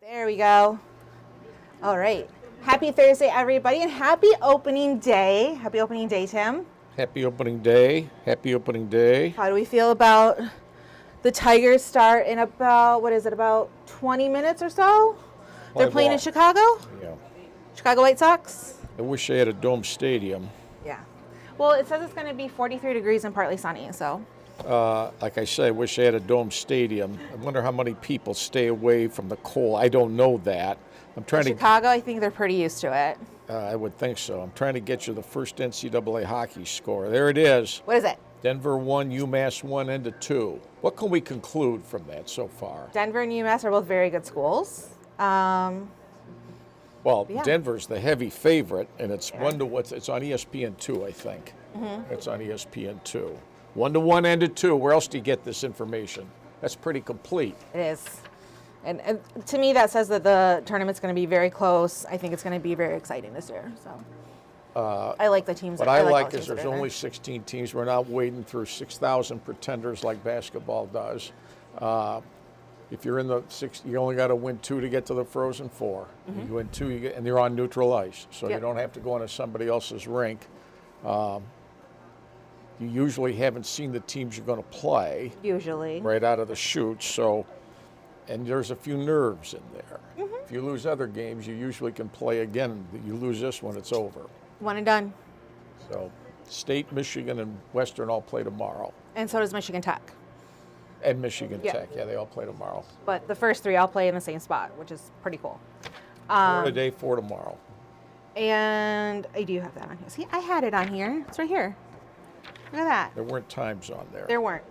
There we go. All right. Happy Thursday, everybody, and happy opening day. Happy opening day, Tim. Happy opening day. Happy opening day. How do we feel about the Tigers start in about 20 minutes or so? They're playing in Chicago? Yeah. Chicago White Sox? I wish they had a dome stadium. Yeah. Well, it says it's going to be 43 degrees and partly sunny, so. Like I said, I wish they had a dome stadium. I wonder how many people stay away from the cold. I don't know that. I'm trying Chicago, I think they're pretty used to it. I would think so. I'm trying to get you the first NCAA hockey score. There it is. What is it? Denver 1, UMass 1, and 2. What can we conclude from that so far? Denver and UMass are both very good schools. Well, yeah. Denver's the heavy favorite, and it's 1-1. It's on ESPN2, I think. It's on ESPN2. 1-1 and 2. Where else do you get this information? That's pretty complete. It is. And to me, that says that the tournament's going to be very close. I think it's going to be very exciting this year. So I like the teams. What I like is there's only 16 teams. We're not wading through 6,000 pretenders like basketball does. If you're in the six, you only got to win 2 to get to the Frozen Four. You win 2, and you're on neutral ice, so you don't have to go into somebody else's rink. You usually haven't seen the teams you're going to play. Usually. Right out of the chute, so. And there's a few nerves in there. If you lose other games, you usually can play again. You lose this one, it's over. One and done. So State, Michigan, and Western all play tomorrow. And so does Michigan Tech. And Michigan Tech, they all play tomorrow. But the first 3 all play in the same spot, which is pretty cool. 4 today, 4 tomorrow. And I do have that on here. See, I had it on here. It's right here. Look at that. There weren't times on there. There weren't.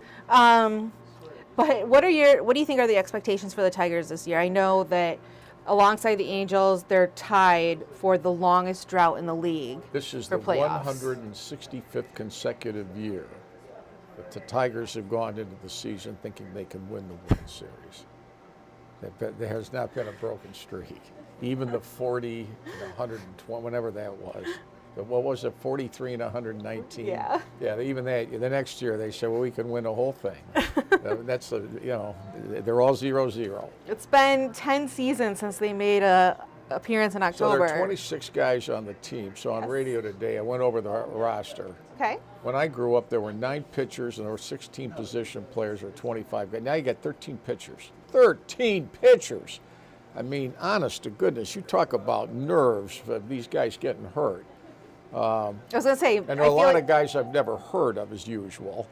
But what do you think are the expectations for the Tigers this year? I know that alongside the Angels, they're tied for the longest drought in the league. This is the playoffs. 165th consecutive year that the Tigers have gone into the season thinking they can win the World Series. There has not been a broken streak. Even the 40, 120, whenever that was. What was it, 43 and 119? Yeah. Yeah, even that. The next year they said, well, we can win the whole thing. That's, they're all 0-0. It's been 10 seasons since they made a appearance in October. So there are 26 guys on the team. So on radio today, I went over the roster. Okay. When I grew up, there were 9 pitchers and there were 16 position players or 25 guys. Now you got 13 pitchers. 13 pitchers. I mean, honest to goodness, you talk about nerves of these guys getting hurt. I was going to say, and there are a lot of guys I've never heard of as usual.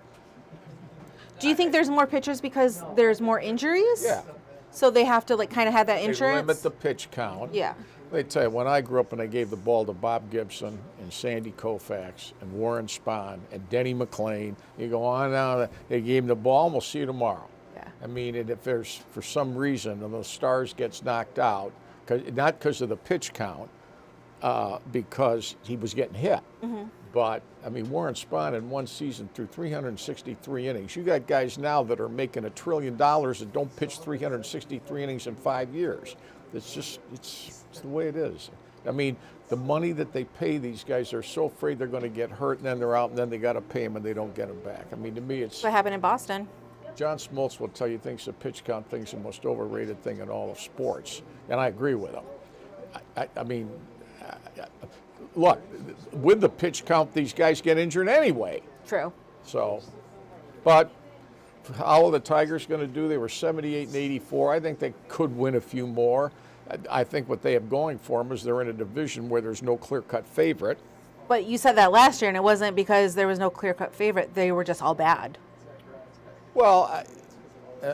Do you think there's more pitchers because there's more injuries? Yeah. So they have to kind of have that insurance? They limit the pitch count. Yeah. They tell you, when I grew up and I gave the ball to Bob Gibson and Sandy Koufax and Warren Spahn and Denny McClain, you go on down, they gave him the ball, and we'll see you tomorrow. Yeah. I mean, and if there's, for some reason, one of those stars gets knocked out, not because of the pitch count, because he was getting hit. But, I mean, Warren Spahn in one season threw 363 innings. You got guys now that are making $1 trillion that don't pitch 363 innings in 5 years. It's just, it's the way it is. I mean, the money that they pay these guys, they're so afraid they're going to get hurt, and then they're out, and then they got to pay them, and they don't get them back. I mean, to me, it's... What happened in Boston? John Smoltz will tell you thinks the pitch count thing's the most overrated thing in all of sports, and I agree with him. I mean... Look, with the pitch count, these guys get injured anyway. True. So, but how are the Tigers going to do? They were 78 and 84. I think they could win a few more. I think what they have going for them is they're in a division where there's no clear-cut favorite. But you said that last year, and it wasn't because there was no clear-cut favorite. They were just all bad. Well,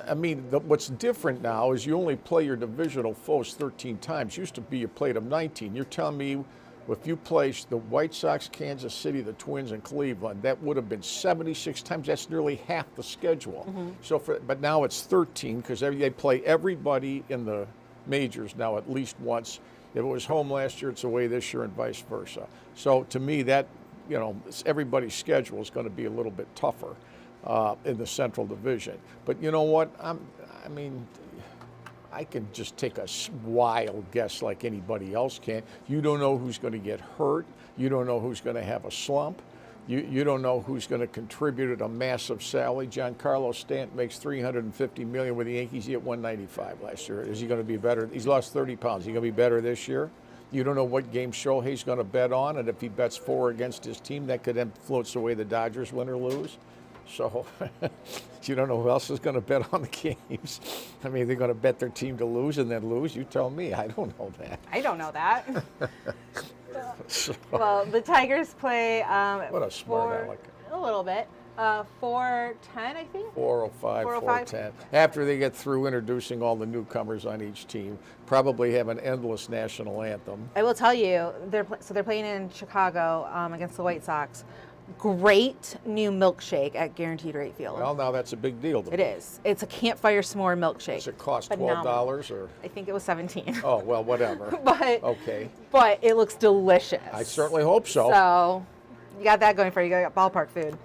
I mean, what's different now is you only play your divisional foes 13 times. Used to be you played them 19. You're telling me if you placed the White Sox, Kansas City, the Twins, and Cleveland, that would have been 76 times. That's nearly half the schedule. So, but now it's 13 because they play everybody in the majors now at least once. If it was home last year, it's away this year, and vice versa. So to me, that everybody's schedule is going to be a little bit tougher in the Central Division. But you know what? I mean, I can just take a wild guess like anybody else can. You don't know who's going to get hurt. You don't know who's going to have a slump. You don't know who's going to contribute at a massive salary. Giancarlo Stanton makes $350 million with the Yankees. He hit 195 last year. Is he going to be better? He's lost 30 pounds. Is he going to be better this year? You don't know what game Shohei's going to bet on, and if he bets 4 against his team, that could influence the way the Dodgers win or lose. So you don't know who else is going to bet on the games. I mean, they're going to bet their team to lose and then lose. You tell me. I don't know that. I don't know that. So, Well, the Tigers play what a smart aleck. a little bit. 4:10, I think. 4:05, 4:05. 4:10. After they get through introducing all the newcomers on each team, probably have an endless national anthem. I will tell you, they're playing in Chicago against the White Sox. Great new milkshake at Guaranteed Rate Field. Well, now that's a big deal to It me. is. It's a campfire s'more milkshake. Does it cost Phenomenal. $12 or? I think it was 17. Oh, well, whatever. but Okay. but it looks delicious. I certainly hope so. So you got that going for you. You got ballpark food.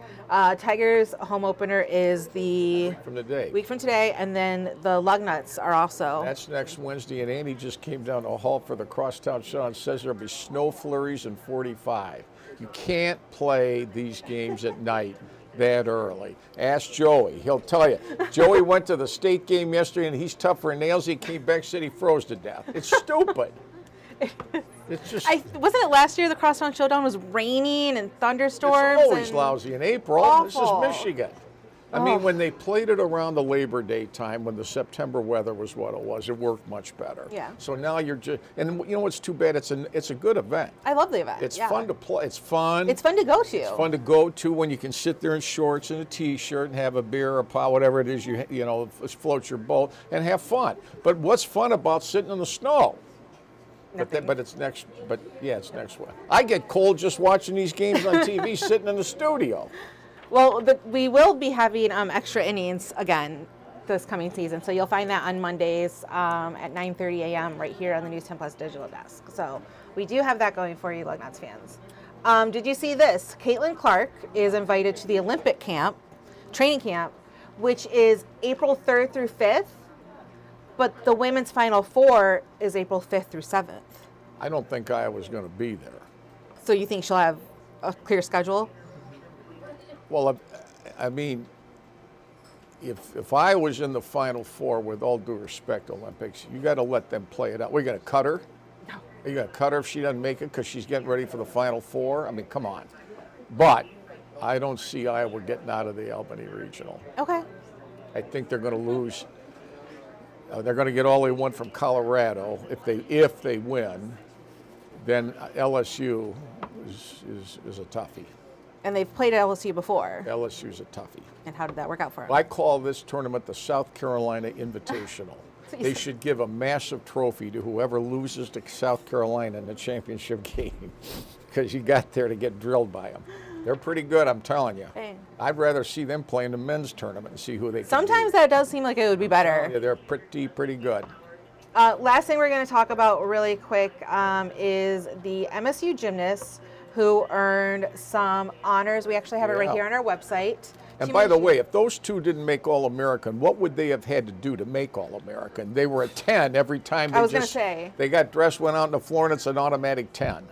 Tigers home opener is the From the day. week from today, and then the Lugnuts are also. That's next Wednesday, and Andy just came down to a halt for the Crosstown Show and says there'll be snow flurries and 45. You can't play these games at night that early. Ask Joey. He'll tell you. Joey went to the state game yesterday, and he's tougher than nails. He came back, said he froze to death. It's stupid. It's just. Wasn't it last year the Crosstown Showdown was raining and thunderstorms? It's always and lousy in April. awful. This is Michigan. I mean, when they played it around the Labor Day time, when the September weather was what it was, it worked much better. Yeah. So now you're just, and you know what's too bad? It's a good event. I love the event. It's yeah. fun to play. It's fun. It's fun to go to. It's fun to go to when you can sit there in shorts and a T-shirt and have a beer or a pie, whatever it is you know, float your boat and have fun. But what's fun about sitting in the snow? But it's next. But yeah, it's next one. I get cold just watching these games on TV, sitting in the studio. Well, we will be having extra innings again this coming season, so you'll find that on Mondays at 9:30 a.m. right here on the News 10 Plus digital desk. So we do have that going for you, Lugnuts fans. Did you see this? Caitlin Clark is invited to the Olympic camp, training camp, which is April 3rd through 5th, but the women's Final Four is April 5th through 7th. I don't think Iowa's going to be there. So you think she'll have a clear schedule? Well, I mean, if I was in the Final Four, with all due respect, Olympics, you got to let them play it out. We're going to cut her? No. Are you going to cut her if she doesn't make it because she's getting ready for the Final Four? I mean, come on. But I don't see Iowa getting out of the Albany Regional. Okay. I think they're going to lose. They're going to get all they want from Colorado. If they win, then LSU is a toughie. And they've played at LSU before. LSU's a toughie. And how did that work out for them? I call this tournament the South Carolina Invitational. They should give a massive trophy to whoever loses to South Carolina in the championship game, because you got there to get drilled by them. They're pretty good, I'm telling you. Hey. I'd rather see them play in the men's tournament and see who they can Sometimes beat. that does seem like it would be better. Yeah, they're pretty good. Last thing we're going to talk about really quick is the MSU gymnasts who earned some honors. We actually have it right Yeah. here on our website. And She by the mentioned- way, if those two didn't make All-American, what would they have had to do to make All-American? They were a 10 every time. I was gonna say. They got dressed, went out in the floor, and it's an automatic 10.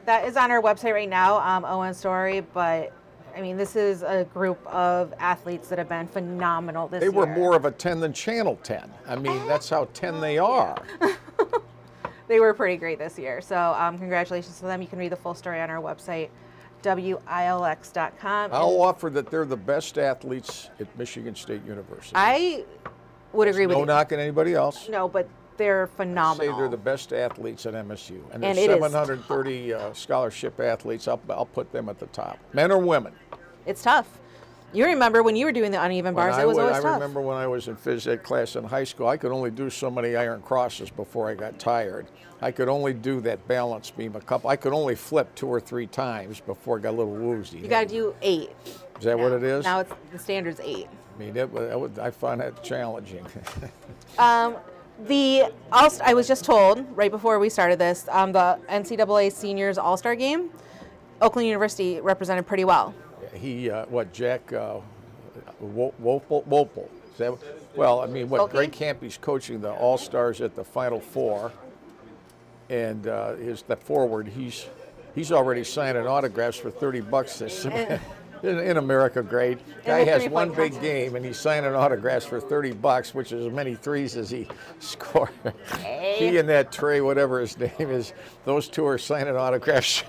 that is on our website right now, Owen's story, but I mean, this is a group of athletes that have been phenomenal this They year. were more of a 10 than Channel 10. I mean, that's how 10 they are. They were pretty great this year. So congratulations to them. You can read the full story on our website, WILX.com. I'll offer that they're the best athletes at Michigan State University. I would agree with No you. knocking anybody else. No, but they're phenomenal. Say they're the best athletes at MSU. And And there's it is 730 scholarship athletes. I'll put them at the top. Men or women. It's tough. You remember when you were doing the uneven bars, it was always I tough. remember when I was in phys ed class in high school, I could only do so many iron crosses before I got tired. I could only do that balance beam I could only flip 2 or 3 times before I got a little woozy. You got to do 8. Is that what it is? Now it's the standard's 8. I mean, I find that challenging. I was just told right before we started this, the NCAA Seniors All-Star Game, Oakland University represented pretty well. Jack Wopel? Is that, well, I mean, Greg Campy's coaching the All-Stars at the Final Four, and the forward, he's He's already signing autographs for $30 this in America, great. Guy has one big game and he's signing autographs for $30, which is as many threes as he scored. He and that Trey, whatever his name is, those two are signing autographs.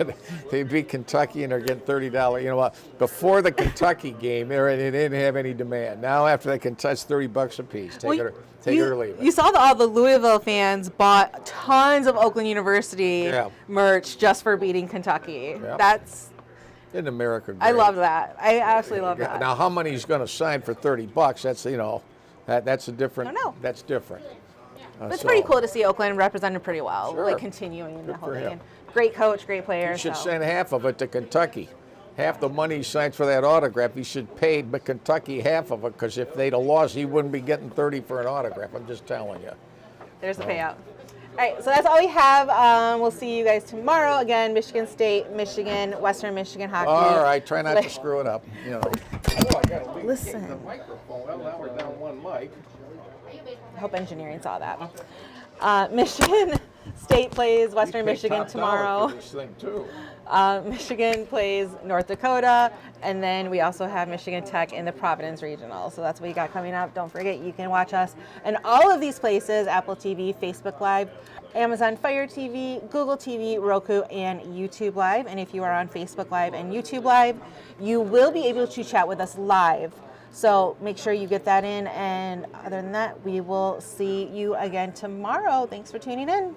They beat Kentucky and they're getting $30. You know what? Before the Kentucky game, they didn't have any demand. Now after they can touch $30 a piece, take it or leave it. You saw all the Louisville fans bought tons of Oakland University merch just for beating Kentucky. Yeah. That's in America. Great. I love that. I absolutely love that. Now, how many he's going to sign for $30? That's that's a different. I don't know. That's different. It's pretty cool to see Oakland represented pretty well, Sure. like continuing the whole for thing. him. And great coach, great player. He should send half of it to Kentucky. Half the money he signs for that autograph, he should pay Kentucky half of it, because if they'd have lost, he wouldn't be getting 30 for an autograph. I'm just telling you. There's the payout. All right, so that's all we have. We'll see you guys tomorrow. Again, Michigan State, Michigan, Western Michigan hockey. All right, try not to screw it up. You know. Listen. The microphone. Well, now we're down one mic. I hope engineering saw that. Michigan State plays Western Michigan tomorrow. For this thing too. Michigan plays North Dakota, and then we also have Michigan Tech in the Providence Regional. So that's what we got coming up. Don't forget, you can watch us in all of these places: Apple TV, Facebook Live, Amazon Fire TV, Google TV, Roku, and YouTube Live. And if you are on Facebook Live and YouTube Live, you will be able to chat with us live. So make sure you get that in. And other than that, we will see you again tomorrow. Thanks for tuning in.